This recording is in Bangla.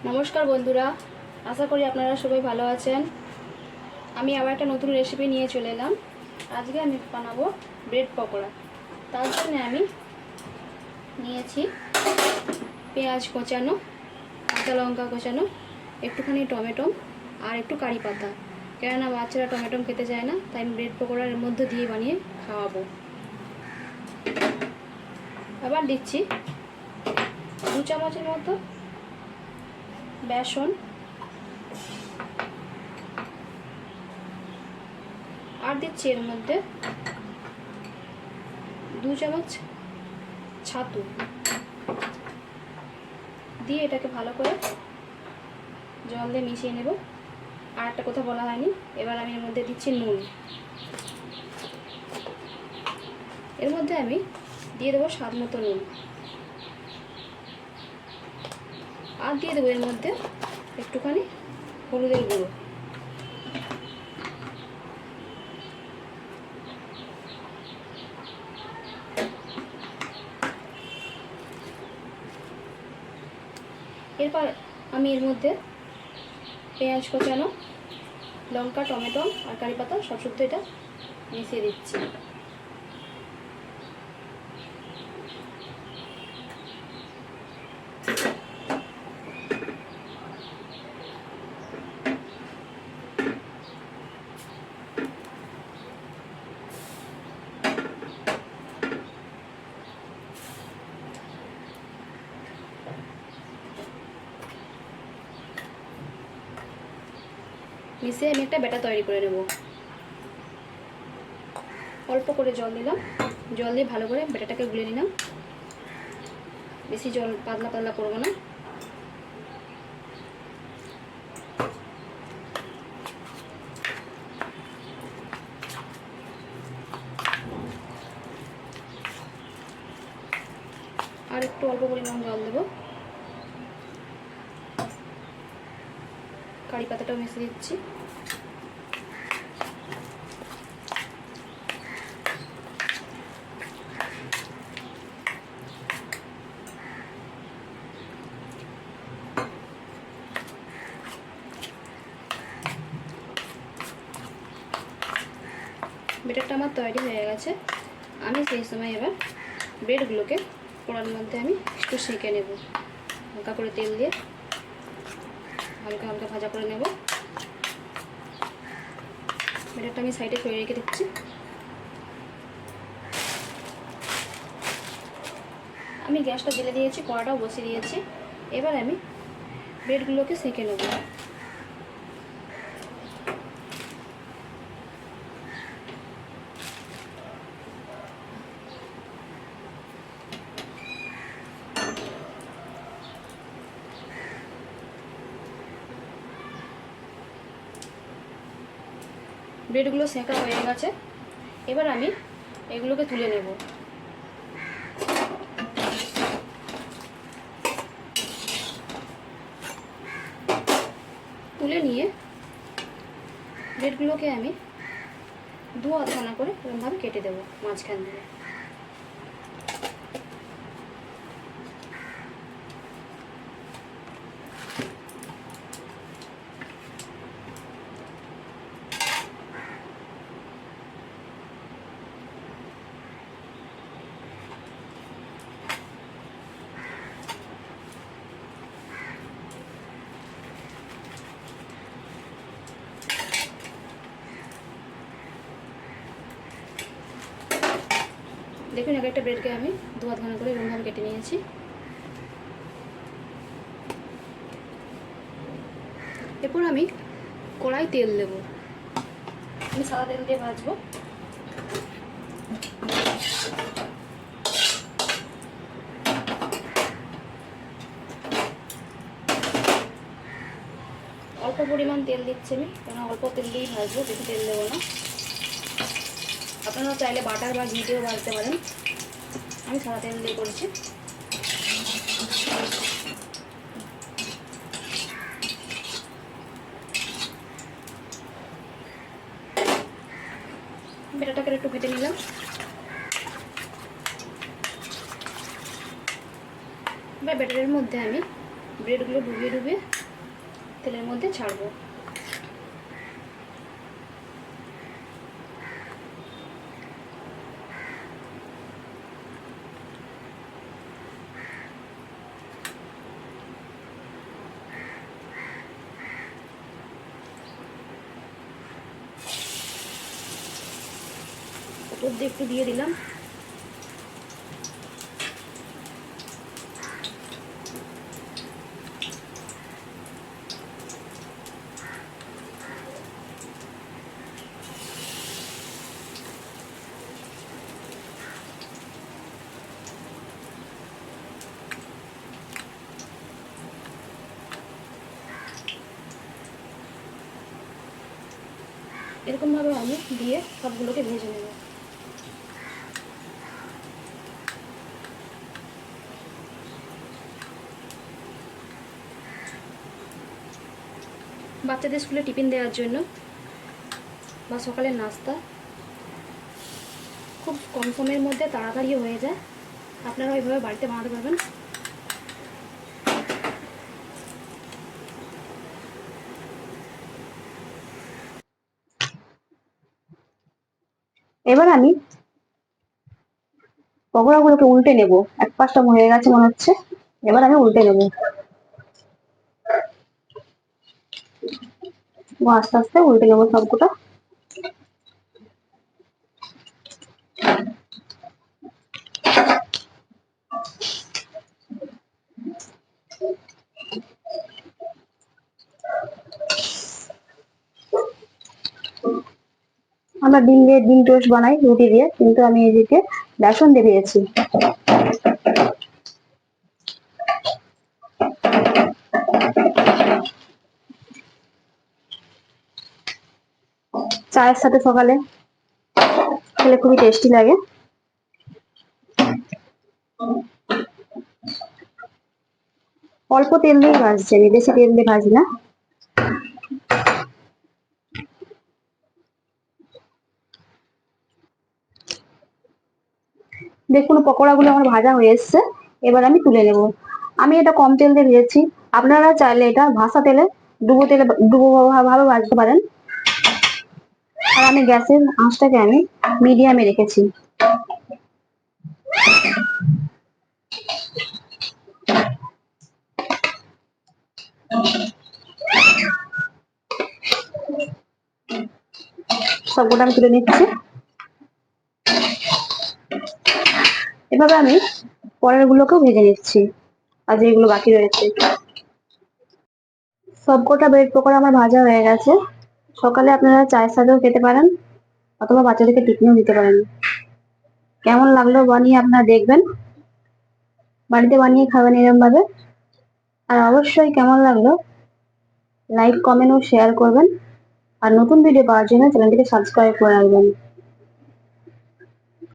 নমস্কার বন্ধুরা, আশা করি আপনারা সবাই ভালো আছেন। আমি আবার একটা নতুন রেসিপি নিয়ে চলে এলাম। আজকে আমি বানাবো ব্রেড পকোড়া। তার জন্য আমি নিয়েছি পেঁয়াজ কোচানো, কাঁচা লঙ্কা কোচানো, একটুখানি টমেটো আর একটু কারি পাতা। কেননা বাচ্চারা টমেটো খেতে চায় না, তাই আমি ব্রেড পকোড়ার মধ্যে দিয়ে বানিয়ে খাওয়াবো। আবার দিচ্ছি 2 চামচের মতো বেসন, আর দিচ্ছি এর মধ্যে 2 চামচ ছাতু দিয়ে এটাকে ভালো করে জল দিয়ে মিশিয়ে নেব। আর একটা কথা বলা হয়নি, এবার আমি এর মধ্যে দিচ্ছি নুন। এর মধ্যে আমি দিয়ে দেবো স্বাদ মতো নুন, আর দিয়ে দেবো এর মধ্যে একটুখানি হলুদের গুঁড়ো। এরপর আমি এর মধ্যে পেঁয়াজ কোচানো, লঙ্কা, টমেটো আর কারি পাতা সব শুদ্ধ এটা মিশিয়ে দিচ্ছি। মিশিয়ে আমি একটা ব্যাটার তৈরি করে নেব। অল্প করে জল দিলাম, জল দিয়ে ভালো করে ব্যাটারটাকে গুলে নিলাম। বেশি জল পাতলা পাতলা করবো না। আর একটু অল্প পরিমাণ জল দেবো। কারি পাতাটাও মিশিয়ে দিচ্ছি। ব্যাটারটা আমার তৈরি হয়ে গেছে। আমি সেই সময় এবার ব্রেডগুলোকে কড়ার মধ্যে আমি একটু সেঁকে নেব। হালকা করে তেল দিয়ে হালকা হালকা ভাজা করে নেব। ব্যাটারটা আমি সাইডে সরিয়ে রেখে দিচ্ছি। আমি গ্যাসটা জ্বেলে দিয়েছি, কড়াটাও বসিয়ে দিয়েছি। এবার আমি ব্রেডগুলোকে সেঁকে নেব। ব্রেডগুলো সেঁকা হয়ে গেছে। এবার আমি এগুলোকে তুলে নেব। তুলে নিয়ে ব্রেডগুলোকে আমি 2 আধখানা করে এরকমভাবে কেটে দেবো মাঝখান দিয়ে। দেখুন, এক একটা ব্রেডকে আমি 2 আধখানা করে এরকমভাবে কেটে নিয়েছি। এরপর আমি কড়াই তেল দেবো। আমি সাদা তেল দিয়ে ভাজবো। অল্প পরিমাণ তেল দিচ্ছি আমি, কারণ অল্প তেল দিয়েই ভাজবো, বেশি তেল দেবো না। আপনারা চাইলে বাটার বা ঘি দিয়েও ভাজতে পারেন। আমি সাদা তেল দিয়ে করেছি। ব্যাটারটাকে একটু ভেজে নিলাম। এবার ব্যাটারের মধ্যে আমি ব্রেডগুলো ডুবিয়ে ডুবিয়ে তেলের মধ্যে ছাড়বো। ওপর দিয়ে একটু দিয়ে দিলাম। এরকমভাবে আমি দিয়ে সবগুলোকে ভেজে নেব। বাচ্চাদের স্কুলে টিফিন দেওয়ার জন্য বা সকালের নাস্তা খুব কম সময়ের মধ্যে তাড়াতাড়ি হয়ে যায়। আপনারা ওইভাবে বাড়িতে বানাতে পারবেন। এবার আমি পকোড়াগুলোকে উল্টে নেব। এক পাশটা হয়ে গেছে মনে হচ্ছে, এবার আমি উল্টে নেব। আস্তে আস্তে উল্টে নেবো সবকটা। আমরা ডিম টোস্ট বানাই রুটি দিয়ে, কিন্তু আমি এদিকে বেসন দিয়ে দিয়েছি। চায়ের সাথে সকালে খেলে খুবই টেস্টি লাগে। অল্প তেল দিয়ে ভাজছি আমি, বেশি তেল দিয়ে ভাজি না। দেখুন পকোড়াগুলো আমার ভাজা হয়ে এসছে, এবার আমি তুলে নেব। আমি এটা কম তেল দিয়ে ভেজেছি, আপনারা চাইলে এটা ভাসা তেলে ডুবো ভাবে ভাজতে পারেন। আর আমি গ্যাসের আঁচটাকে আমি মিডিয়ামে রেখেছি। সবগুলো আমি তুলে নিচ্ছি। এভাবে আমি পরের গুলোকেও ভেজে নিচ্ছি, আর যেগুলো বাকি রয়েছে। সবকটা ব্রেড পকোড়া আমার ভাজা হয়ে গেছে। সকালে আপনারা চায়ের সাথেও খেতে পারেন, অথবা বাচ্চাদেরকে টিফিনও দিতে পারেন। কেমন লাগলো বানিয়ে আপনারা দেখবেন, বাড়িতে বানিয়ে খাবেন এরকম ভাবে। আর অবশ্যই কেমন লাগলো লাইক, কমেন্ট ও শেয়ার করবেন। আর নতুন ভিডিও পাওয়ার জন্য চ্যানেলটিকে সাবস্ক্রাইব করে রাখবেন।